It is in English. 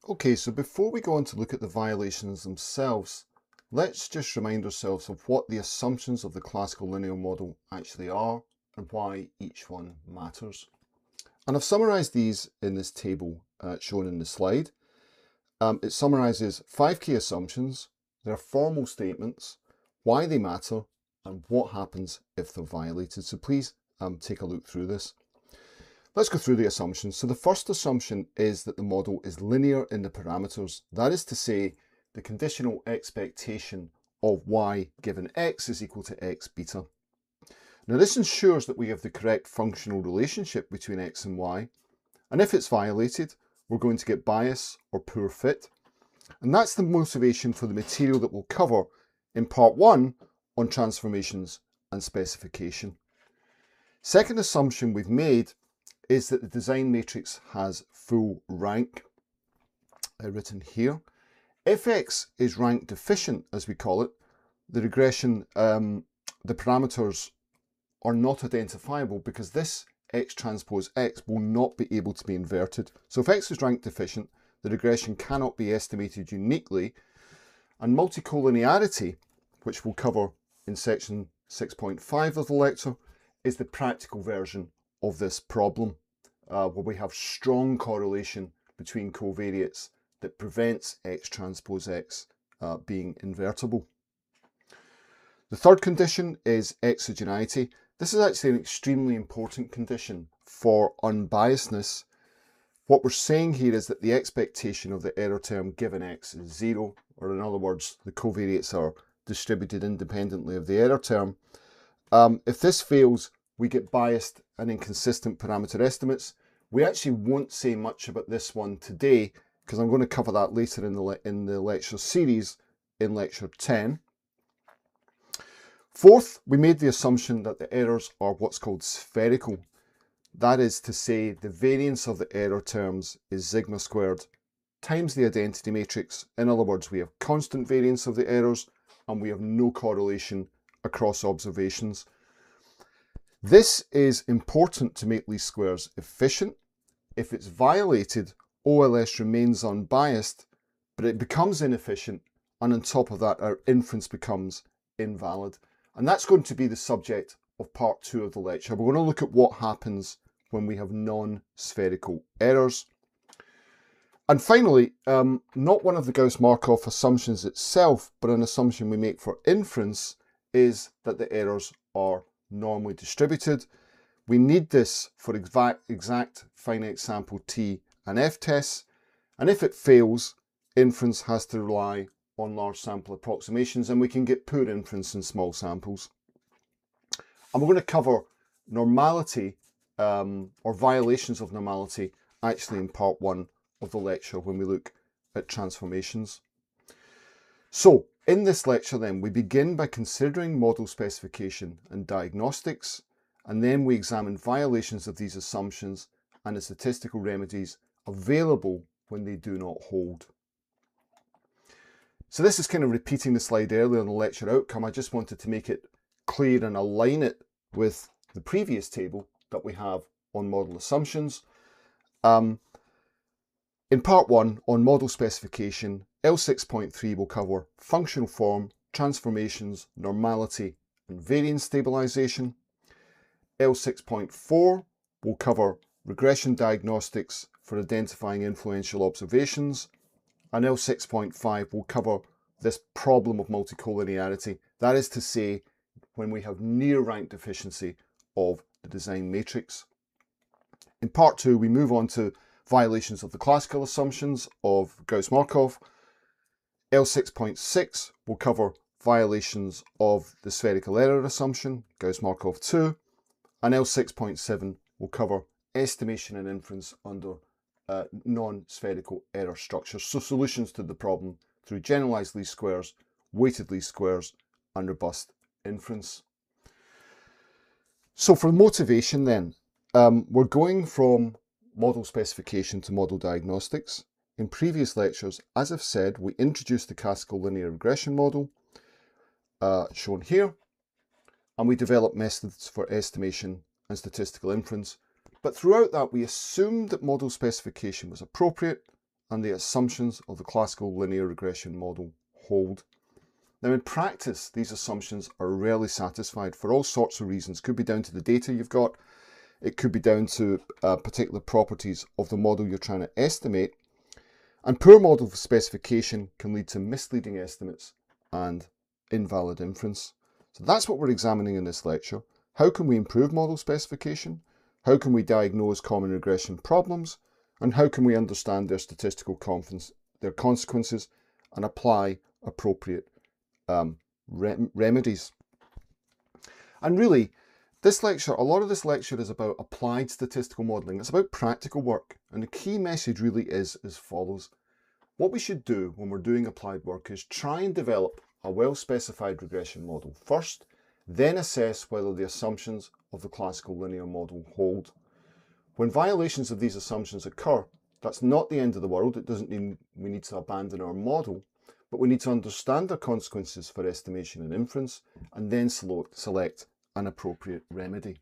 Okay, so before we go on to look at the violations themselves, let's just remind ourselves of what the assumptions of the classical linear model actually are and why each one matters. And I've summarised these in this table shown in the slide. It summarises 5 key assumptions, their formal statements, why they matter, and what happens if they're violated. So please take a look through this. Let's go through the assumptions. So the first assumption is that the model is linear in the parameters. That is to say, the conditional expectation of y given x is equal to x beta. Now this ensures that we have the correct functional relationship between x and y, and if it's violated, we're going to get bias or poor fit. And that's the motivation for the material that we'll cover in part 1 on transformations and specification. Second assumption we've made is that the design matrix has full rank, written here. If x is rank deficient, as we call it, the regression, the parameters are not identifiable because this x transpose x will not be able to be inverted. So if x is rank deficient, the regression cannot be estimated uniquely, and multicollinearity, which we'll cover in section 6.5 of the lecture, is the practical version of this problem, where we have strong correlation between covariates that prevents x transpose x being invertible. The third condition is exogeneity. This is actually an extremely important condition for unbiasedness. What we're saying here is that the expectation of the error term given x is 0, or in other words, the covariates are distributed independently of the error term. If this fails, we get biased and inconsistent parameter estimates. We actually won't say much about this one today because I'm going to cover that later in the lecture series in lecture 10. Fourth, we made the assumption that the errors are what's called spherical. That is to say, the variance of the error terms is sigma squared times the identity matrix. In other words, we have constant variance of the errors and we have no correlation across observations. This is important to make least squares efficient. If it's violated, OLS remains unbiased, but it becomes inefficient, and on top of that, our inference becomes invalid. And that's going to be the subject of part 2 of the lecture. We're going to look at what happens when we have non-spherical errors. And finally, not one of the Gauss-Markov assumptions itself, but an assumption we make for inference is that the errors are normally distributed. We need this for exact finite sample T and F tests, and if it fails, inference has to rely on large sample approximations, and we can get poor inference in small samples. And we're going to cover normality or violations of normality actually in part 1 of the lecture when we look at transformations. So in this lecture then, we begin by considering model specification and diagnostics, and then we examine violations of these assumptions and the statistical remedies available when they do not hold. So this is kind of repeating the slide earlier on the lecture outcome. I just wanted to make it clear and align it with the previous table that we have on model assumptions. In part 1 on model specification, L6.3 will cover functional form, transformations, normality, and variance stabilization. L6.4 will cover regression diagnostics for identifying influential observations. And L6.5 will cover this problem of multicollinearity. That is to say, when we have near rank deficiency of the design matrix. In part 2, we move on to violations of the classical assumptions of Gauss-Markov. L6.6 will cover violations of the spherical error assumption, Gauss-Markov 2. And L6.7 will cover estimation and inference under non-spherical error structures. So solutions to the problem through generalized least squares, weighted least squares, and robust inference. So for motivation then, we're going from model specification to model diagnostics. In previous lectures, as I've said, we introduced the classical linear regression model, shown here, and we developed methods for estimation and statistical inference. But throughout that, we assumed that model specification was appropriate and the assumptions of the classical linear regression model hold. Now in practice, these assumptions are rarely satisfied for all sorts of reasons. Could be down to the data you've got, it could be down to particular properties of the model you're trying to estimate, and poor model specification can lead to misleading estimates and invalid inference. So that's what we're examining in this lecture. How can we improve model specification? How can we diagnose common regression problems? And how can we understand their statistical their consequences, and apply appropriate remedies? And really, a lot of this lecture is about applied statistical modelling. It's about practical work. And the key message really is as follows. What we should do when we're doing applied work is try and develop a well-specified regression model first, then assess whether the assumptions of the classical linear model hold. When violations of these assumptions occur, that's not the end of the world. It doesn't mean we need to abandon our model, but we need to understand their consequences for estimation and inference, and then select an appropriate remedy.